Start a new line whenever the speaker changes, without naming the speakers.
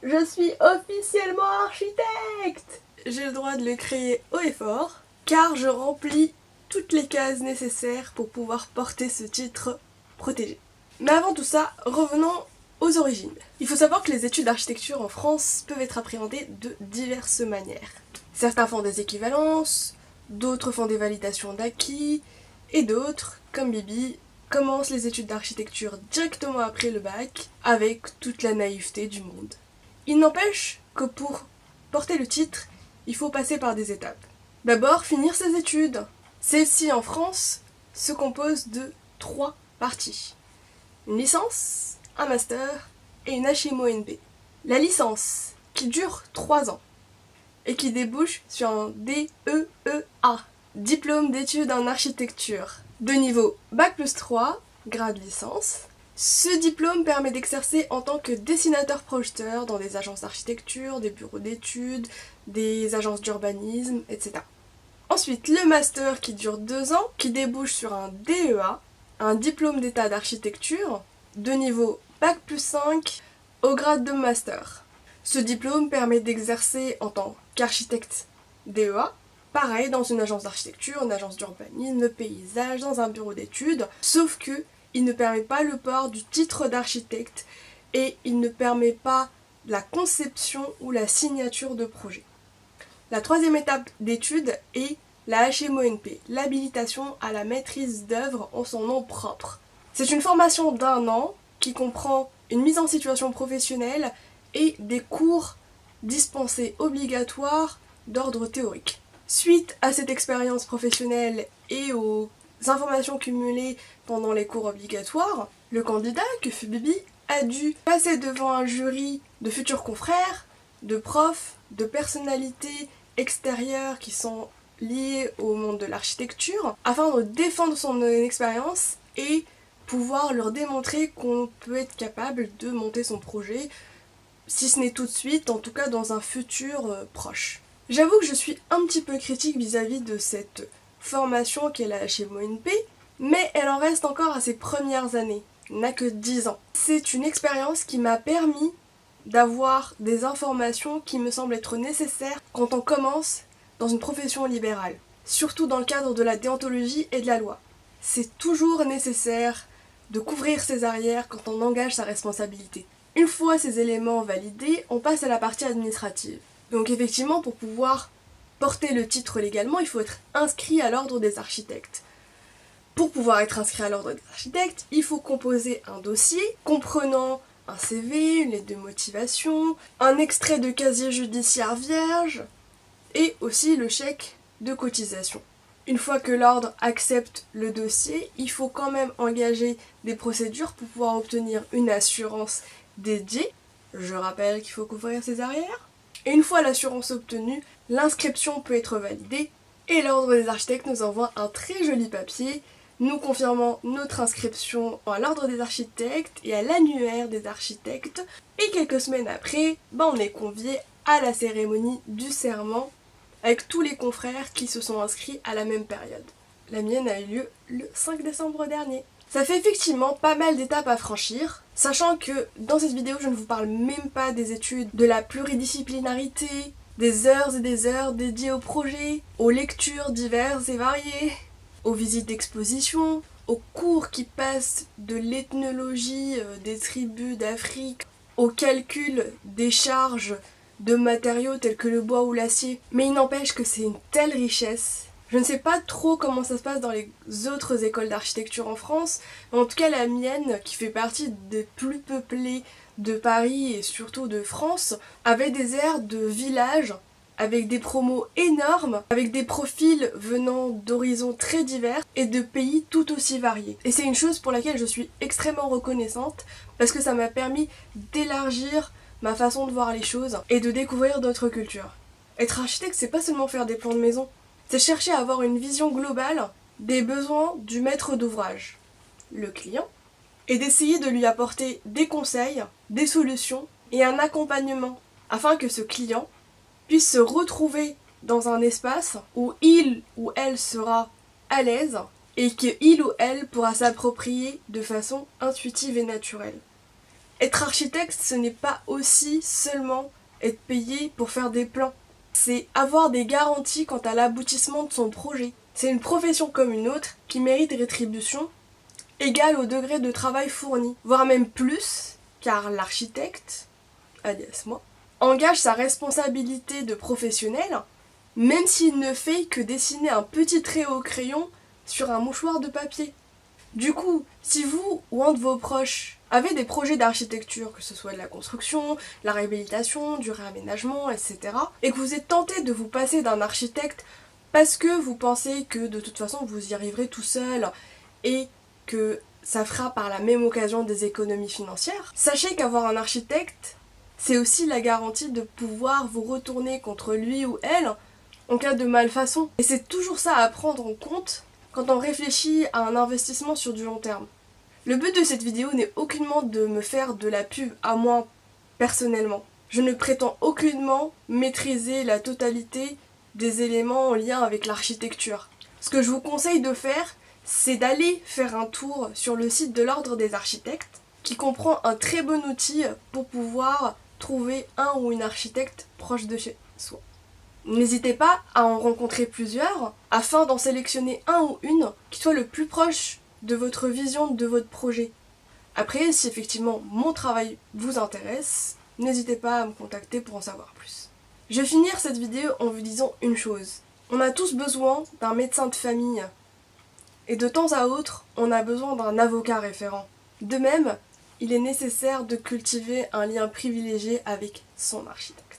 Je suis officiellement architecte! J'ai le droit de le crier haut et fort, car je remplis toutes les cases nécessaires pour pouvoir porter ce titre protégé. Mais avant tout ça, revenons aux origines. Il faut savoir que les études d'architecture en France peuvent être appréhendées de diverses manières. Certains font des équivalences, d'autres font des validations d'acquis, et d'autres, comme Bibi, commencent les études d'architecture directement après le bac, avec toute la naïveté du monde. Il n'empêche que pour porter le titre, il faut passer par des étapes. D'abord, finir ses études. Celles-ci en France se composent de 3 parties. Une licence, un master et une HMO-NP. La licence, qui dure 3 ans et qui débouche sur un DEEA, diplôme d'études en architecture, de niveau Bac+3, grade licence. Ce diplôme permet d'exercer en tant que dessinateur-projeteur dans des agences d'architecture, des bureaux d'études, des agences d'urbanisme, etc. Ensuite, le master qui dure 2 ans, qui débouche sur un DEA, un diplôme d'état d'architecture, de niveau Bac+5 au grade de master. Ce diplôme permet d'exercer en tant qu'architecte DEA, pareil dans une agence d'architecture, une agence d'urbanisme, paysage, dans un bureau d'études, sauf que il ne permet pas le port du titre d'architecte et il ne permet pas la conception ou la signature de projet. La 3e étape d'étude est la HMO-NP, l'habilitation à la maîtrise d'œuvre en son nom propre. C'est une formation d'1 an qui comprend une mise en situation professionnelle et des cours dispensés obligatoires d'ordre théorique. Suite à cette expérience professionnelle et aux informations cumulées pendant les cours obligatoires, le candidat, que fut Bibi, a dû passer devant un jury de futurs confrères, de profs, de personnalités extérieures qui sont liées au monde de l'architecture, afin de défendre son expérience et pouvoir leur démontrer qu'on peut être capable de monter son projet, si ce n'est tout de suite, en tout cas dans un futur proche. J'avoue que je suis un petit peu critique vis-à-vis de cette formation qu'est la HMO-NP, mais elle en reste encore à ses premières années, n'a que 10 ans. C'est une expérience qui m'a permis d'avoir des informations qui me semblent être nécessaires quand on commence dans une profession libérale, surtout dans le cadre de la déontologie et de la loi. C'est toujours nécessaire de couvrir ses arrières quand on engage sa responsabilité. Une fois ces éléments validés, on passe à la partie administrative. Donc effectivement, pour pouvoir porter le titre légalement, il faut être inscrit à l'ordre des architectes. Pour pouvoir être inscrit à l'ordre des architectes, il faut composer un dossier comprenant un CV, une lettre de motivation, un extrait de casier judiciaire vierge et aussi le chèque de cotisation. Une fois que l'ordre accepte le dossier, il faut quand même engager des procédures pour pouvoir obtenir une assurance dédiée. Je rappelle qu'il faut couvrir ses arrières. Et une fois l'assurance obtenue, l'inscription peut être validée et l'ordre des architectes nous envoie un très joli papier nous confirmant notre inscription à l'ordre des architectes et à l'annuaire des architectes. Et quelques semaines après, on est convié à la cérémonie du serment avec tous les confrères qui se sont inscrits à la même période. La mienne a eu lieu le 5 décembre dernier. Ça fait effectivement pas mal d'étapes à franchir, sachant que dans cette vidéo je ne vous parle même pas des études, de la pluridisciplinarité, des heures et des heures dédiées au projet, aux lectures diverses et variées, aux visites d'exposition, aux cours qui passent de l'ethnologie des tribus d'Afrique, au calcul des charges de matériaux tels que le bois ou l'acier. Mais il n'empêche que c'est une telle richesse. Je ne sais pas trop comment ça se passe dans les autres écoles d'architecture en France, mais en tout cas la mienne, qui fait partie des plus peuplées de Paris et surtout de France, avait des aires de village avec des promos énormes, avec des profils venant d'horizons très divers et de pays tout aussi variés. Et c'est une chose pour laquelle je suis extrêmement reconnaissante, parce que ça m'a permis d'élargir ma façon de voir les choses et de découvrir d'autres cultures. Être architecte, c'est pas seulement faire des plans de maison, c'est chercher à avoir une vision globale des besoins du maître d'ouvrage, le client, et d'essayer de lui apporter des conseils, des solutions et un accompagnement, afin que ce client puisse se retrouver dans un espace où il ou elle sera à l'aise et qu'il ou elle pourra s'approprier de façon intuitive et naturelle. Être architecte, ce n'est pas aussi seulement être payé pour faire des plans. C'est avoir des garanties quant à l'aboutissement de son projet. C'est une profession comme une autre qui mérite rétribution égale au degré de travail fourni, voire même plus, car l'architecte, alias moi, engage sa responsabilité de professionnel, même s'il ne fait que dessiner un petit trait au crayon sur un mouchoir de papier. Du coup, si vous ou un de vos proches avez des projets d'architecture, que ce soit de la construction, la réhabilitation, du réaménagement, etc., et que vous êtes tenté de vous passer d'un architecte parce que vous pensez que de toute façon vous y arriverez tout seul et que ça fera par la même occasion des économies financières, sachez qu'avoir un architecte, c'est aussi la garantie de pouvoir vous retourner contre lui ou elle en cas de malfaçon. Et c'est toujours ça à prendre en compte quand on réfléchit à un investissement sur du long terme. Le but de cette vidéo n'est aucunement de me faire de la pub à moi personnellement. Je ne prétends aucunement maîtriser la totalité des éléments en lien avec l'architecture. Ce que je vous conseille de faire, c'est d'aller faire un tour sur le site de l'Ordre des architectes, qui comprend un très bon outil pour pouvoir trouver un ou une architecte proche de chez soi. N'hésitez pas à en rencontrer plusieurs afin d'en sélectionner un ou une qui soit le plus proche de votre vision de votre projet. Après, si effectivement mon travail vous intéresse, n'hésitez pas à me contacter pour en savoir plus. Je vais finir cette vidéo en vous disant une chose. On a tous besoin d'un médecin de famille. Et de temps à autre, on a besoin d'un avocat référent. De même, il est nécessaire de cultiver un lien privilégié avec son architecte.